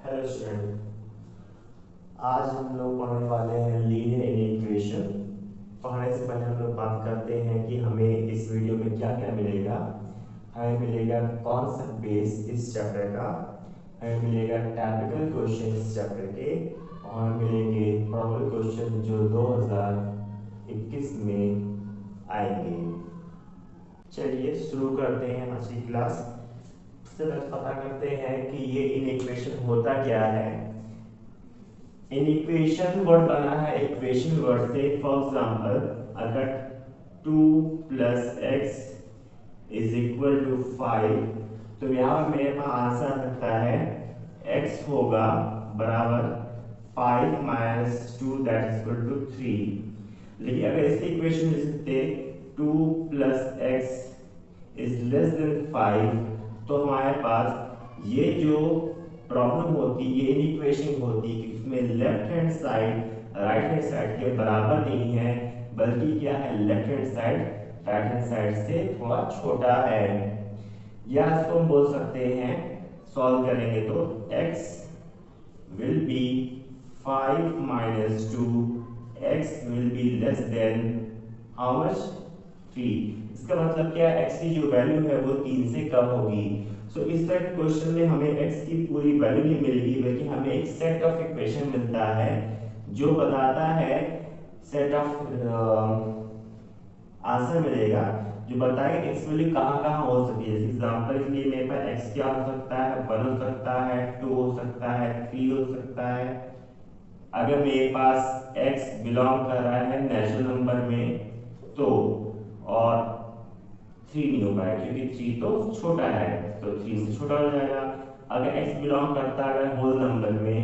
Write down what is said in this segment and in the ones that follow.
Hello student, आज हम लोग पढ़ने वाले हैं लीनियर इक्वेशन। पढ़ने से पहले हम लोग बात करते हैं कि हमें इस वीडियो में क्या क्या मिलेगा। हमें मिलेगा कॉन्सेप्ट बेस इस चैप्टर का, हमें मिलेगा टाइपिकल क्वेश्चन इस चैप्टर के, और हमें मिलेंगे प्रॉब्लम क्वेश्चन जो 2021 में आएंगे। चलिए शुरू करते हैं आज की क्लास। सबसे पहले पता करते हैं कि ये इक्वेशन होता क्या है। इक्वेशन वर्ड बना है इक्वेशन वर्ड से। फॉर एग्जांपल, अगर 2 + x = 5, तो यहाँ मेरे पास आंसर आ सकता है x होगा बराबर 5 - 2 = 3। लेकिन अगर इसकी इक्वेशन लिख सकते 2 + x < 5, तो हमारे पास ये जो प्रॉब्लम होती है, ये इक्वेशन होती है कि इसमें left hand side right hand side के बराबर नहीं है, बल्कि क्या है, left hand side right hand side से थोड़ा छोटा है। या इसको हम बोल सकते हैं, सॉल्व करेंगे तो x will be 5 - 2, x will be less than how much, 3। इसका मतलब क्या है, x की जो वैल्यू है वो 3 से कम होगी। सो इस तरह क्वेश्चन में हमें x की पूरी वैल्यू नहीं मिलेगी, बल्कि हमें एक सेट ऑफ इक्वेशन मिलता है जो बताता है, सेट ऑफ आंसर मिलेगा जो बताएगा x वैल्यू कहाँ कहाँ हो सकती है। एग्जांपल के लिए मेरे पास x क्या हो सकता है, 1 हो सकता है, 2 हो सकता है, 3 हो सकता है। अगर मेरे पास x बिलोंग कर रहा है नेचुरल नंबर में तो, और 3 नहीं हो पाएगा क्योंकि 3 तो छोटा है, तो 3 से छोटा हो जाएगा। अगर x बिलोंग करता है होल नंबर में,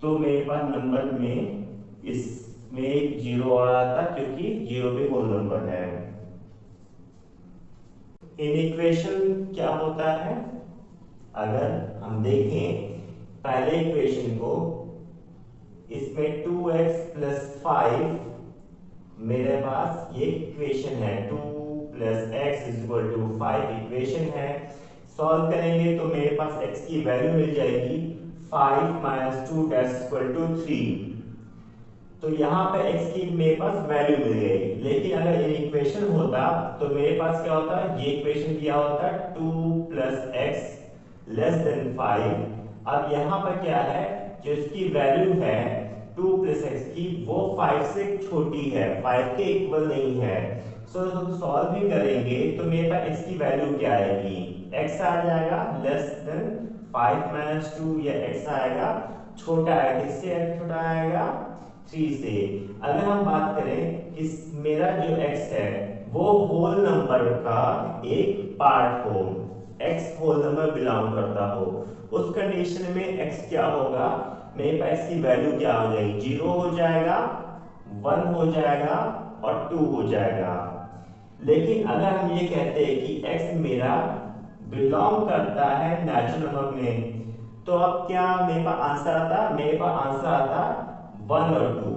तो मेरे पास नंबर में इसमें एक 0 और आता क्योंकि 0 भी होल नंबर है। इक्वेशन क्या होता है, अगर हम देखें पहले इक्वेशन को, इसमें 2x + 5 मेरे पास ये इक्वेशन है, 2 + x = 5 इक्वेशन है। सॉल्व करेंगे तो मेरे पास x की वैल्यू मिल जाएगी 5 - 2 = 3। तो यहाँ पे x की मेरे पास वैल्यू मिल गई। लेकिन अगर ये इक्वेशन होता तो मेरे पास क्या होता, ये इक्वेशन दिया होता 2 + x < 5। अब यहाँ पर क्या है, जो इसकी वैल्यू है 2 + x की, वो 5 से छोटी है, 5 के इक्वल नहीं है। सो सॉल्व भी करेंगे तो मेरे पास x की वैल्यू क्या आएगी, x आ जाएगा < 5 - 2, या x आएगा छोटा है, किससे छोटा आएगा, 3 से। अगर हम बात करें कि मेरा जो x है वो होल नंबर का एक पार्ट हो, x होल नंबर बिलोंग करता हो, उस कंडीशन में x क्या होगा, मेरे पास की वैल्यू क्या हो जाएगी, 0 हो जाएगा, 1 हो जाएगा और 2 हो जाएगा। लेकिन अगर हम ये कहते हैं कि x मेरा बिलोंग करता है नेचुरल नंबर में, तो अब क्या मेरे पास आंसर आता, मेरे पास आंसर आता 1 और 2।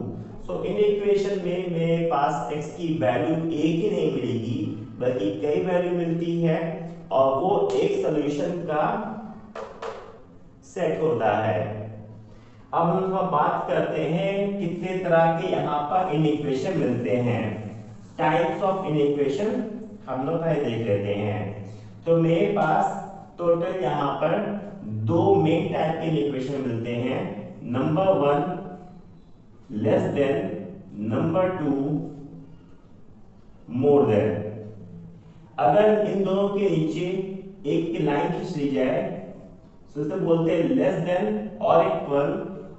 सो इन इक्वेशन में मेरे पास x की वैल्यू एक ही नहीं मिलेगी, बल्कि कई वैल्यू मिलती है, और वो एक सॉल्यूशन का सेट होता है। अब हम बात करते हैं कितने तरह के यहाँ पर इक्वेशन मिलते हैं, टाइप्स ऑफ इक्वेशन हम लोग पहले देख लेते हैं। तो मेरे पास टोटल यहाँ पर 2 मेन टाइप के इक्वेशन मिलते हैं। Number 1 < number 2 more than. अगर इन दोनों के नीचे एक की लाइन खींच ली जाए तो इसे बोलते हैं लेस देन और इक्वल,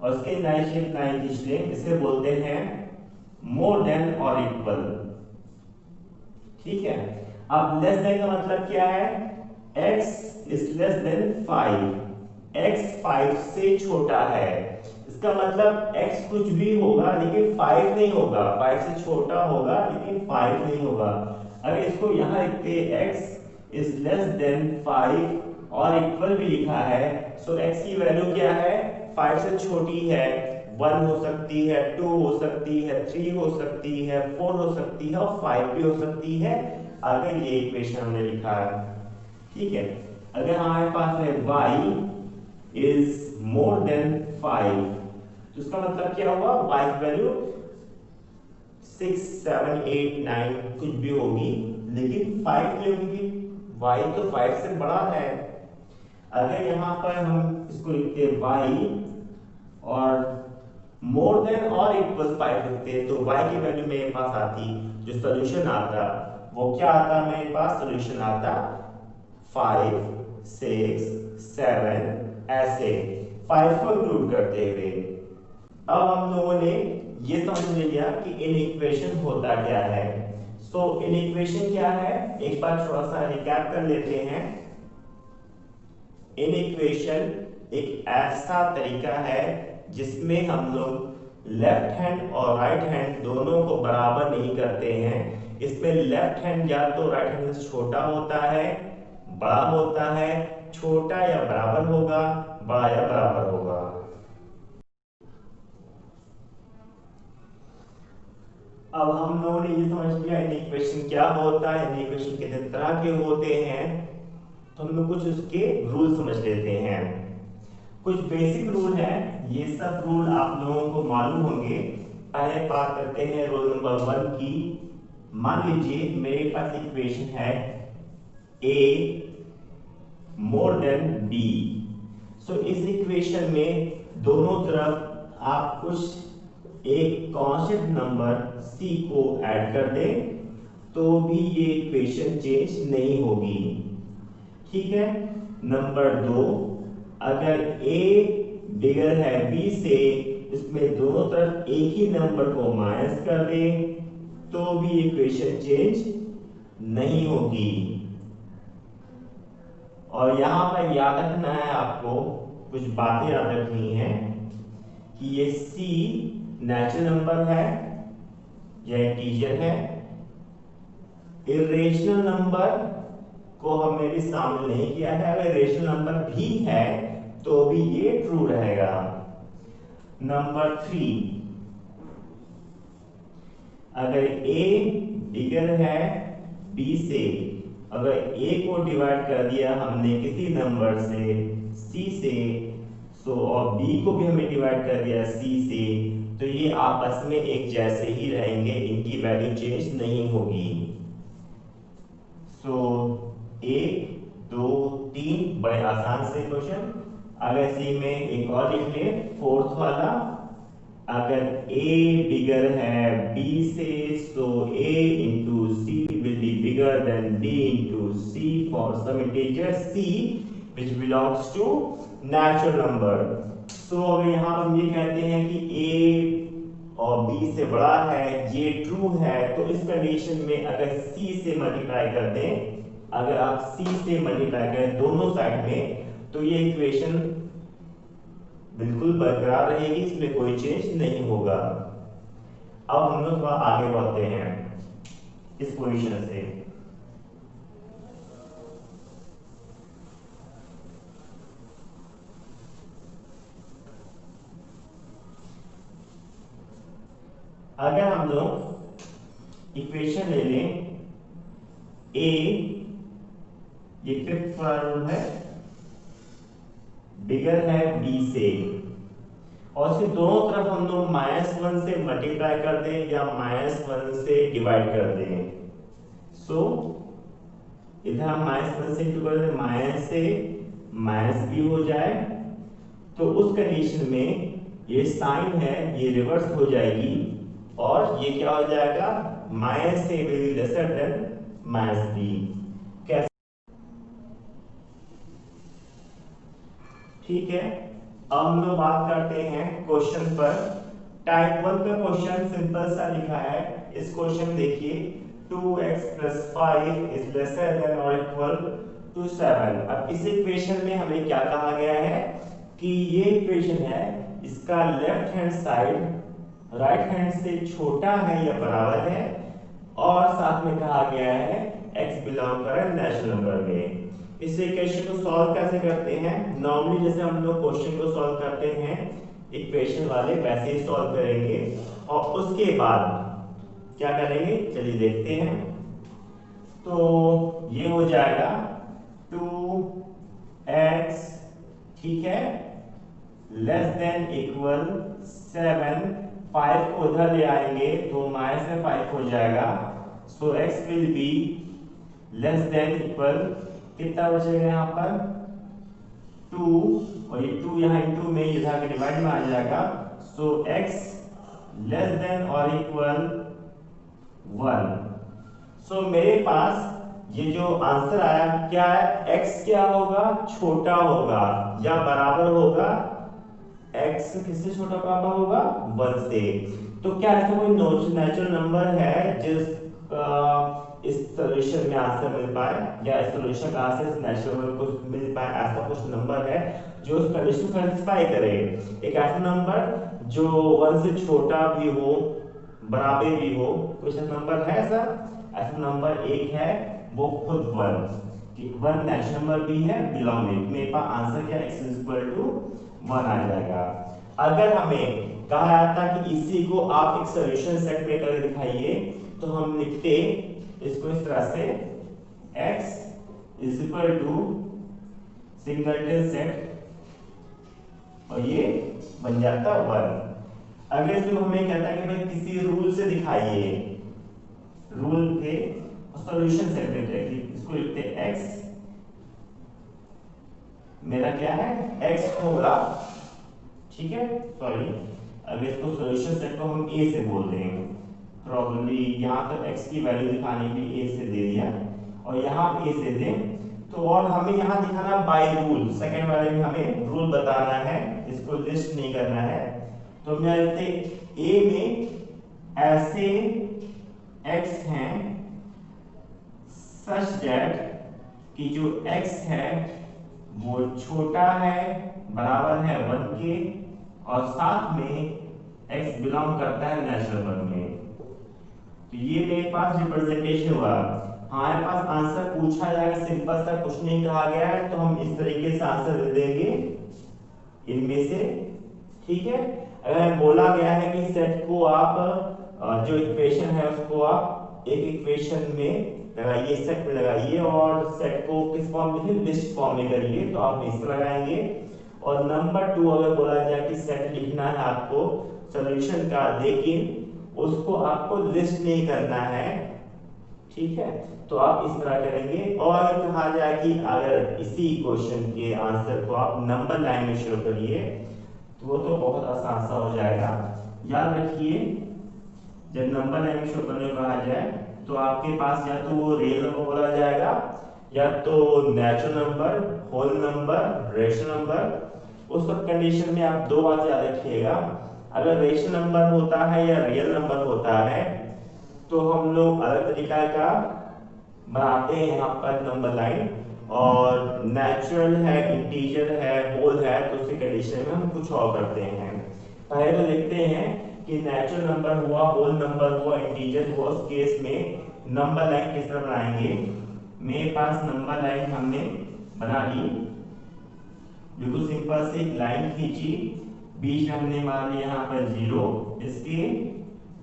और उसके नीचे लाइन खींच ले, इसे बोलते हैं मोर देन और इक्वल। ठीक है, अब लेस देन का मतलब क्या है, x < 5, x 5 से छोटा है। इसका मतलब x कुछ भी होगा लेकिन 5 नहीं होगा, 5 से छोटा होगा लेकिन 5 नहीं होगा। अगर इसको यहाँ लिखते x < 5 और इक्वल भी लिखा है, सो x की वैल्यू क्या है, 5 से छोटी है, 1 हो सकती है, 2 हो सकती है, 3 हो सकती है, 4 हो सकती है, और 5 भी हो सकती है, अगर ये इक्वेशन हमने लिखा है। ठीक है, अगर हमारे पास है y इज मोर देन 5, तो इसका मतलब क्या हुआ, y की वैल्यू 6 7 8 9 कुछ भी होगी, लेकिन 5 नहीं होगी, y तो 5 से बड़ा है। अगर यहाँ पर हम इसको लिखते हैं y और मोर देन और इक्वल 5 लिखते हैं, तो y की वैल्यू मेरे पास आती, जो सोल्यूशन आता वो क्या आता, मेरे पास सोल्यूशन आता 5 6 7 ऐसे 5 को इंक्लूड करते हुए। अब हम लोगों ने ये समझ लिया कि इन इक्वेशन होता क्या है। सो इन इक्वेशन क्या है, एक बार थोड़ा सा रिकैप कर लेते हैं। इन इक्वेशन एक ऐसा तरीका है जिसमें हम लोग लेफ्ट हैंड और राइट हैंड दोनों को बराबर नहीं करते हैं। इसमें लेफ्ट हैंड या तो राइट हैंड से छोटा होता है, बड़ा होता है, छोटा या बराबर होगा, बड़ा या बराबर होगा। अब हम लोगों ने ये समझ लिया इन इक्वेशन क्या होता है, इन इक्वेशन कितने तरह के होते हैं, तो हम लोग कुछ उसके रूल समझ लेते हैं। कुछ बेसिक रूल है, ये सब रूल आप लोगों को मालूम होंगे। पहले बात करते हैं रूल नंबर 1 की। मान लीजिए मेरे पास इक्वेशन है a मोर देन b। सो इस इक्वेशन में दोनों तरफ आप कुछ एक कांस्टेंट नंबर c को ऐड कर दें, तो भी ये इक्वेशन चेंज नहीं होगी। ठीक है। नंबर 2, अगर a बिगर है b से, इसमें दोनों तरफ एक ही नंबर को माइनस कर दें, तो भी इक्वेशन चेंज नहीं होगी। और यहां पर याद रखना है आपको, कुछ बातें याद रखनी है कि ये c नेचुरल नंबर है या इंटीजर है। इरेशनल नंबर को हमने भी शामिल नहीं किया है। अगर रेशनल नंबर भी है तो भी ये ट्रू रहेगा। नंबर 3, अगर a बिगर है b से, अगर a को डिवाइड कर दिया हमने किसी नंबर से c से, सो और b को भी हमें डिवाइड कर दिया c से, तो ये आपस में एक जैसे ही रहेंगे, इनकी वैल्यू चेंज नहीं होगी। सो 1 2 3 बड़े आसान से क्वेश्चन। अगर इसी में एक और लिख ले, फोर्थ वाला, अगर a बिगर है b से, so a into c will be bigger than b into c for some integer c which belongs to natural number। so अगर यहाँ हम ये कहते हैं कि a और b से बड़ा है, ये ट्रू है, तो इस कंडीशन में अगर c से मल्टीप्लाई कर दें, अगर आप c से मल्टीप्लाई करें दोनों साइड में, तो ये इक्वेशन बिल्कुल बरकरार रहेगी, इसमें कोई चेंज नहीं होगा। अब हम लोग थोड़ा आगे बढ़ते हैं इस पोजीशन से। अगर हम लोग इक्वेशन ले लें a, ये फिफ्थ वाला रूल है, बिगर है b से, और इसके दोनों तरफ हम लोग -1 से मल्टीप्लाई कर दें या -1 से डिवाइड कर दें। सो इधर हम -1 से इंटू कर दें, माइनस से माइनस भी हो जाए, तो उस कंडीशन में ये साइन है ये रिवर्स हो जाएगी, और ये क्या हो जाएगा, माइनस से will be lesser than -b। कैसे? ठीक है। अब हम लोग बात करते हैं क्वेश्चन पर। टाइप 1 का क्वेश्चन सिंपल सा लिखा है। इस क्वेश्चन देखिए, 2x + 5 is lesser than or equal to 7। अब इस इक्वेशन में हमें क्या कहा गया है कि ये इक्वेशन है, इसका left hand side right hand से छोटा है या बराबर है, और साथ में कहा गया है x बिलोंग करे नेचुरल नंबर में। इस इक्वेशन को सॉल्व कैसे करते हैं, नॉर्मली जैसे हम लोग क्वेश्चन को सॉल्व करते हैं इक्वेशन वाले, वैसे ही सॉल्व करेंगे, और उसके बाद क्या करेंगे चलिए देखते हैं। तो ये हो जाएगा 2 ठीक है, लेस देन इक्वल 7, 5 को उधर ले आएंगे तो माइनस में 5 हो जाएगा, सो x will be less than equal, कितना बचेगा यहाँ पर 2, और ये 2 यहाँ इंटू में इधर के डिवाइड में आ जाएगा, सो x लेस देन और इक्वल 1। सो मेरे पास ये जो आंसर आया क्या है, x क्या होगा, छोटा होगा या बराबर होगा, x किससे छोटा बराबर होगा, 1 से। तो क्या ऐसा कोई नेचुरल नंबर है जिसका इस सॉल्यूशन में आंसर मिल पाए, या इस सॉल्यूशन का आंसर नेचुरल नंबर को मिल पाए, ऐसा कुछ नंबर है जो उस कंडीशन को सेटिस्फाई करे। एक ऐसा नंबर जो 1 से छोटा भी हो, बराबर भी हो, कुछ नंबर है ऐसा नंबर एक है, वो खुद 1 नेचुरल नंबर भी है, बिलोंगिंग। मेरे पास आंसर क्या, x इक्वल टू 1 आ जाएगा। अगर हमें कहा जाता कि इसी को आप एक सॉल्यूशन सेट में करके दिखाइए, तो हम लिखते इसको इस तरह से, x is equal to singleton set, और ये बन जाता 1। अगर इसको हमें कहता है कि भाई किसी रूल से दिखाइए, रूल के सॉल्यूशन सेट में इसको लिखते x, मेरा क्या है, x होगा, ठीक है, सॉरी, अगर इसको सॉल्यूशन सेट को हम a से बोल दें, प्रॉब्लली यहाँ तक x की वैल्यू दिखाने के लिए a से दे दिया, और यहाँ a से दें, तो और हमें यहाँ दिखाना बाय रूल, सेकंड वाले में हमें रूल बताना है, इसको लिस्ट नहीं करना है। तो हम लिखते a में ऐसे x हैं सच दैट कि जो x है वो छोटा है, बराबर है 1 के, और साथ में x बिलोंग करता है नेचुरल नंबर में। तो ये मेरे पास रिप्रेजेंटेशन हुआ। हमारे पास आंसर पूछा जाएगा, सिंपल सा, कुछ नहीं कहा गया है, तो हम इस तरीके से आंसर दे देंगे इनमें से, ठीक है। अगर बोला गया है कि सेट को आप जो इक्वेशन है उसको आप एक इक्वेशन में लगाइए, सेट में लगाइए, और सेट को किस फॉर्म में लिखिए, लिस्ट फॉर्म में करिए, तो आप इस पर लगाएंगे। और नंबर 2 अगर बोला जाए कि सेट लिखना है आपको सॉल्यूशन का, लेकिन उसको आपको लिस्ट नहीं करना है, ठीक है, तो आप इस तरह करेंगे। और कहा जाए कि अगर इसी क्वेश्चन के आंसर को आप नंबर लाइन में शुरू करिए, तो वो तो बहुत आसान सा हो जाएगा। याद रखिए, जब नंबर लाइन में शुरू करने को कहा जाए, तो आपके पास या तो वो रियल नंबर बोला जाएगा, या तो natural number, whole number, rational number. उस सब कंडीशन में आप दो बात याद रखिएगा, अगर रेशनल नंबर होता है या रियल नंबर होता है, तो हम लोग अलग तरीका का बनाते हैं यहाँ पर नंबर लाइन, और नेचुरल है, इंटीजर है, होल है, तो उसकी कंडीशन में हम कुछ और करते हैं। पहले तो देखते हैं कि नेचुरल नंबर हुआ, होल नंबर हुआ, इंटीजर हुआ, उस केस में नंबर लाइन किस तरह बनाएंगे। मेरे पास नंबर लाइन हमने बना ली, बिल्कुल सिंपल से लाइन खींची, बीच में हमने मान लिया यहाँ पर 0, इसके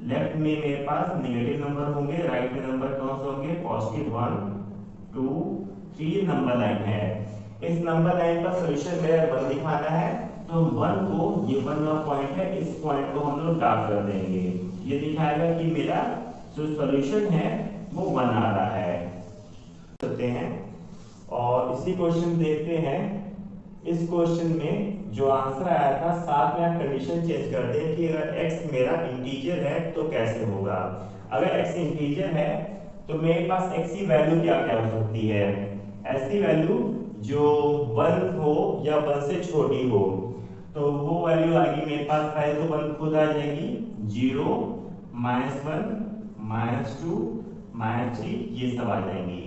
लेफ्ट में मेरे पास नेगेटिव नंबर होंगे, राइट में नंबर कौन से होंगे, पॉजिटिव 1 2 3 नंबर लाइन है। इस नंबर लाइन का सॉल्यूशन मेरा 1 दिखाना है, तो 1 को, ये 1 वाला पॉइंट है, इस पॉइंट को हम लोग डार्क कर देंगे, ये दिखाएगा कि मेरा जो सॉल्यूशन है वो 1 आ रहा है। करते हैं और इसी क्वेश्चन देखते हैं। इस क्वेश्चन में जो आंसर आया था, साथ में आप कंडीशन चेंज कर दें कि अगर x मेरा इंटीजर है तो कैसे होगा। अगर x इंटीजर है तो मेरे पास x की वैल्यू क्या क्या हो सकती है, ऐसी वैल्यू जो 1 हो या 1 से छोटी हो, तो वो वैल्यू आएगी मेरे पास, पहले तो 1 खुद आ जाएगी, 0 -1 -2 -3, ये सब आ जाएंगी।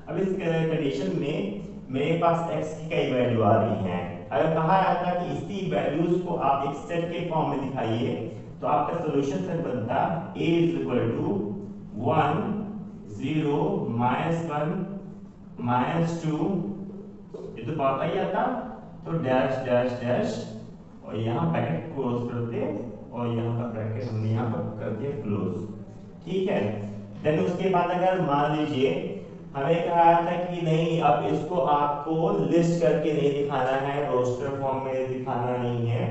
अब इस कंडीशन में मेरे पास x की कई वैल्यू आ रही हैं। अगर कहा जाता है कि इसी वैल्यूज को आप एक सेट के फॉर्म में दिखाइए, तो आपका सॉल्यूशन सेट बनता a = 1 0 -1 -2, ये तो पता ही आता, तो डैश डैश डैश, और यहाँ ब्रैकेट क्लोज करते, और यहाँ पर ब्रैकेट हमने यहाँ पर कर दिया क्लोज, ठीक है। देन उसके बाद अगर मान लीजिए हमें कहा था कि नहीं, अब इसको आपको लिस्ट करके नहीं दिखाना है, रोस्टर फॉर्म में दिखाना नहीं है,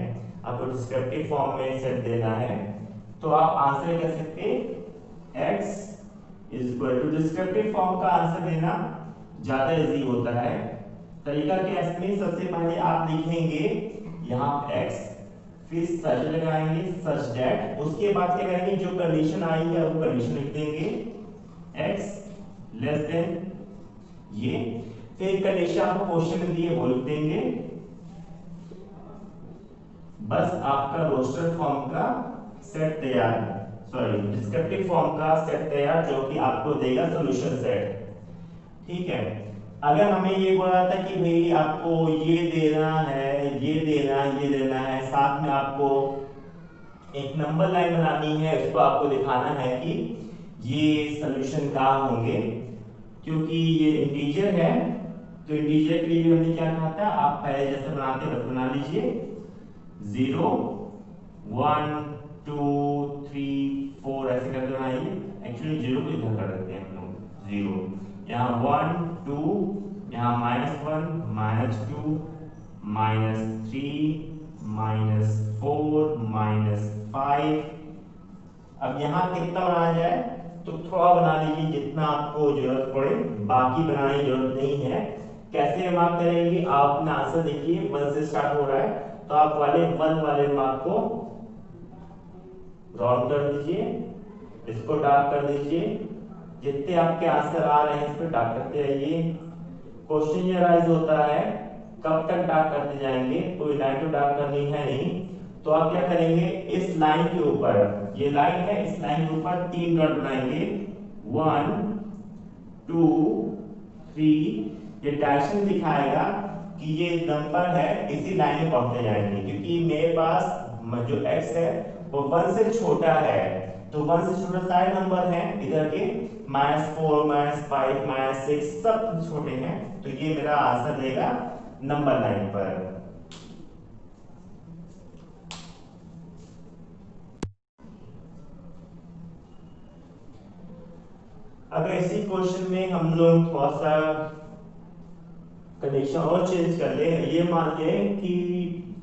आपको डिस्क्रिप्टिव फॉर्म में सेट देना है। तो आप आंसर कह सकते x is equal to, descriptive form का आंसर देना ज्यादा इजी होता है। तरीका क्या है इसमें, सबसे पहले आप लिखेंगे यहाँ x, फिर सच लगाएंगे, सच दैट, उसके बाद क्या करेंगे, जो कंडीशन आई है वो कंडीशन लिख देंगे x लेस देन ये, फिर कंडीशन आपको क्वेश्चन में दिए वो लिख देंगे। बस आपका रोस्टर फॉर्म का सेट तैयार, सॉरी डिस्क्रिप्टिव फॉर्म का सेट तैयार, जो कि आपको देगा सॉल्यूशन सेट। ठीक है, अगर हमें ये बोला था कि भाई आपको ये देना है, ये देना है, ये देना है, साथ में आपको एक नंबर लाइन बनानी है, उसको आपको दिखाना है कि ये सॉल्यूशन कहाँ होंगे, क्योंकि ये इंटीजर है। तो इंटीजर के लिए भी हमने क्या कहा था, आप पहले जैसे बनाते बस बना लीजिए, 0 1 2 3 4 ऐसे करके बनाइए। एक्चुअली 0 को इधर कर देते हैं हम लोग, 0 यहाँ 1 2, यहाँ -1 -2 -3 -4 -5। अब यहाँ कितना बनाया जाए, तो थोड़ा बना लीजिए जितना आपको जरूरत पड़े, बाकी बनाने की जरूरत नहीं है। कैसे मार्क करेंगे, आप अपना आंसर देखिए 1 से स्टार्ट हो रहा है, तो आप वाले 1 वाले मार्क को राउंड कर दीजिए, इसको डार्क कर दीजिए, जितने आपके आंसर आ रहे हैं इस पर डार्क करते रहिए। क्वेश्चन ये राइज होता है, कब तक डार्क करते जाएंगे, कोई लाइन तो डार्क करनी है नहीं, तो आप क्या करेंगे, इस लाइन के ऊपर, ये लाइन है, इस लाइन के ऊपर 3 डॉट बनाएंगे, 1 2 3। ये डायरेक्शन दिखाएगा कि ये नंबर है, इसी लाइन में पहुंचते जाएंगे, क्योंकि मेरे पास जो x है वो 1 से छोटा है, तो 1 से छोटा सारे नंबर हैं इधर के, -4 -5 -6 सब छोटे हैं, तो ये मेरा आंसर देगा नंबर लाइन पर। अगर इसी क्वेश्चन में हम लोग थोड़ा सा कंडीशन और चेंज कर ले, ये मान लें कि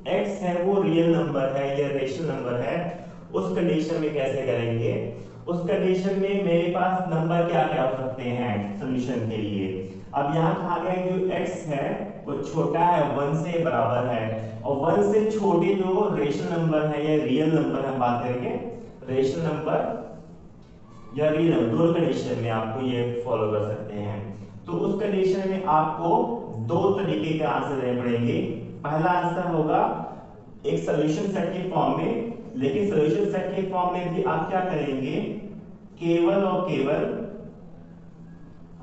x है वो रियल नंबर है या रेशनल नंबर है, उस कंडीशन में कैसे करेंगे, उस कंडीशन में मेरे पास नंबर क्या क्या हो सकते हैं सॉल्यूशन के लिए। अब यहाँ कहा गया जो x है वो छोटा है, 1 से बराबर है, और 1 से छोटे जो रेशनल नंबर है या रियल नंबर हम बात करेंगे, रेशनल नंबर या रियल नंबर, दोनों कंडीशन में आपको ये फॉलो कर सकते हैं। तो उस कंडीशन में आपको 2 तरीके के आंसर देने पड़ेंगे। पहला आंसर होगा एक सॉल्यूशन सेट के फॉर्म में, लेकिन सॉल्यूशन सेट के फॉर्म में भी आप क्या करेंगे, केवल और केवल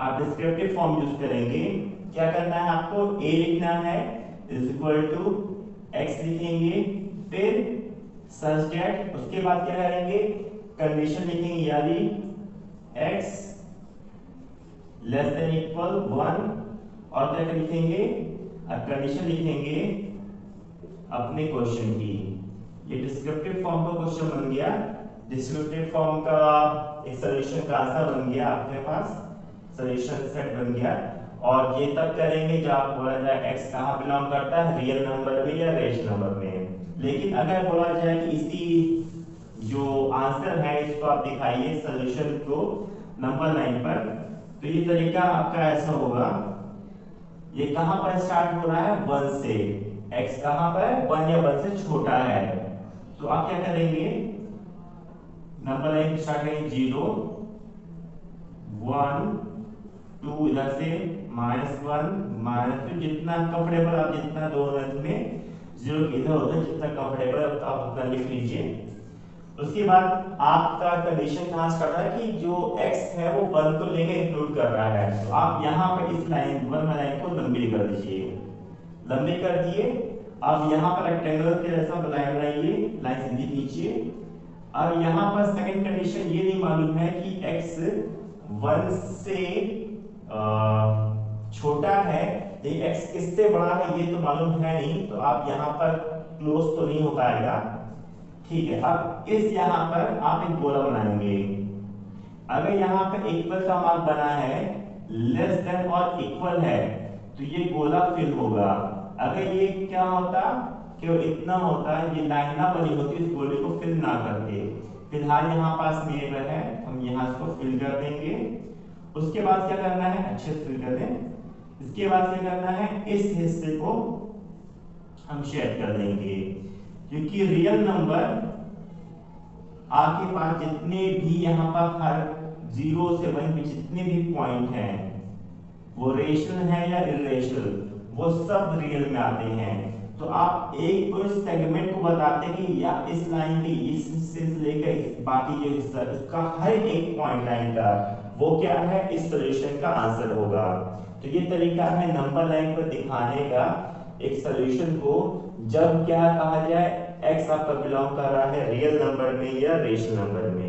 आप डिस्क्रिप्टिव फॉर्म यूज करेंगे। क्या करना है आपको, a लिखना है इज इक्वल टू x लिखेंगे, फिर सच दैट, उसके बाद क्या करेंगे, कंडीशन लिखेंगे, यानी x लेस देन इक्वल 1, और क्या लिखेंगे, अब कंडीशन लिखेंगे अपने क्वेश्चन की। ये डिस्क्रिप्टिव फॉर्म का क्वेश्चन बन गया, डिस्क्रिप्टिव फॉर्म का एक सॉल्यूशन का आंसर बन गया, आपके पास सॉल्यूशन सेट बन गया। और ये तब करेंगे जब आप बोला जाए x कहाँ बिलोंग करता है, रियल नंबर में या रेशनल नंबर में। लेकिन अगर बोला जाए कि इसी जो आंसर है इसको आप दिखाइए सॉल्यूशन को नंबर लाइन पर, तो ये तरीका आपका ऐसा होगा, ये कहां पर स्टार्ट हो रहा है, 1 से, x कहां पर 1 या 1 से छोटा है, तो आप क्या करेंगे, नंबर लाइन स्टार्ट करेंगे 0 1 2, इधर से -1 -2, जितना कंफर्टेबल आप, जितना दो रंग में 0 इधर होता है, जितना कंफर्टेबल आप उतना लिख लीजिए। उसके बाद आपका कंडीशन कहां से कर रहा है कि जो x है वो 1 को लेकर इंक्लूड कर रहा है, तो आप यहां पर इस लाइन 1 लाइन को लंबी कर दीजिए, लंबी कर दिए। अब यहां पर रेक्टेंगल के जैसा बनाइए, लाइन सीधी खींचिए। अब यहां पर सेकंड कंडीशन ये नहीं मालूम है कि x 1 से छोटा है, ये x किससे बड़ा है ये तो मालूम है नहीं, तो आप यहां पर क्लोज तो नहीं हो पाएगा। ठीक है, अब इस यहां पर आप एक गोला बनाएंगे, अगर यहां पर इक्वल का मार्क बना है लेस देन और इक्वल है तो ये गोला फिल होगा। अगर ये क्या होता कि वो इतना होता, ये लाइन ना बनी होती इस गोले को फिल ना करके। फिलहाल यहाँ पास मिरर है, हम यहाँ इसको फिल कर देंगे। उसके बाद क्या करना है, अच्छे से फिल कर दें। इसके बाद क्या करना है, इस हिस्से को हम शेड कर देंगे, क्योंकि रियल नंबर आपके पास जितने भी यहाँ पर हर 0 से 1 में जितने भी पॉइंट हैं वो रेशनल है या इरेशनल, वो सब रियल में आते हैं। तो आप एक तो इस सेगमेंट को बताते हैं कि या इस लाइन के इस हिस्से से लेकर बाकी जो हिस्सा इसका हर एक पॉइंट लाइन का वो क्या है, इस सॉल्यूशन का आंसर होगा। तो ये तरीका है नंबर लाइन पर दिखाने का एक सॉल्यूशन को, जब क्या कहा जाए x आपका बिलोंग कर रहा है रियल नंबर में या रेशनल नंबर में।